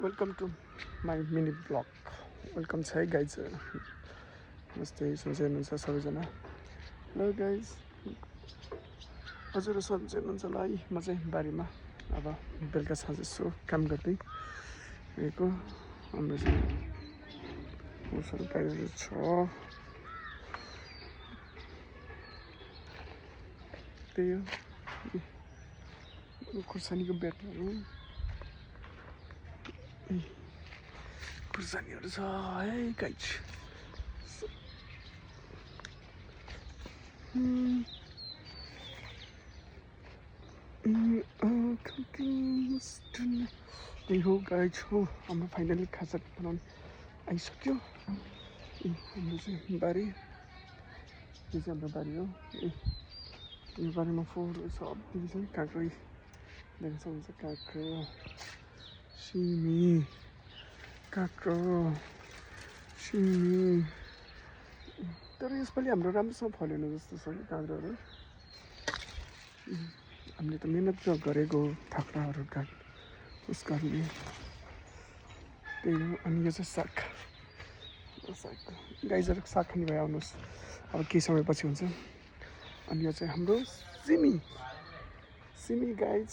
Welcome to my mini blog. Welcome छ है guys, जस्तै सन्चै हुनुहुन्छ सबैजना। हेलो गाइज, हजुर सन्चै हुनुहुन्छ होला है। म चाहिँ बारीमा अब बेलुका साँझ यसो काम गर्दै गएको। हाम्रो चाहिँ मौसम गाईहरू छ, त्यही हो खुर्सानीको बेटहरू खुर्सानीहरू छ है गाइज। त्यही हो गाइज हो, हाम्रो फाइनली खाजा बनाउनु आइसक्यो। हाम्रो चाहिँ बारी, यो चाहिँ हाम्रो बारी हो। यो बारीमा फोहोरहरू सबैले चाहिँ काँक्रो देख्न सक्नुहुन्छ। काँक्रो, सिमी, काँक्रो, सिमी। तर यसपालि हाम्रो राम्रोसँग फलेन जस्तो छ कि काँक्रोहरू। हामीले त मिहिनेत गरेको थाक्राहरू काट उस कारणले त्यही हो। अनि यो चाहिँ साग गाईजहरू साग खाने भए आउनुहोस्, अब केही समयपछि हुन्छ। अनि यो चाहिँ हाम्रो सिमी गाइज।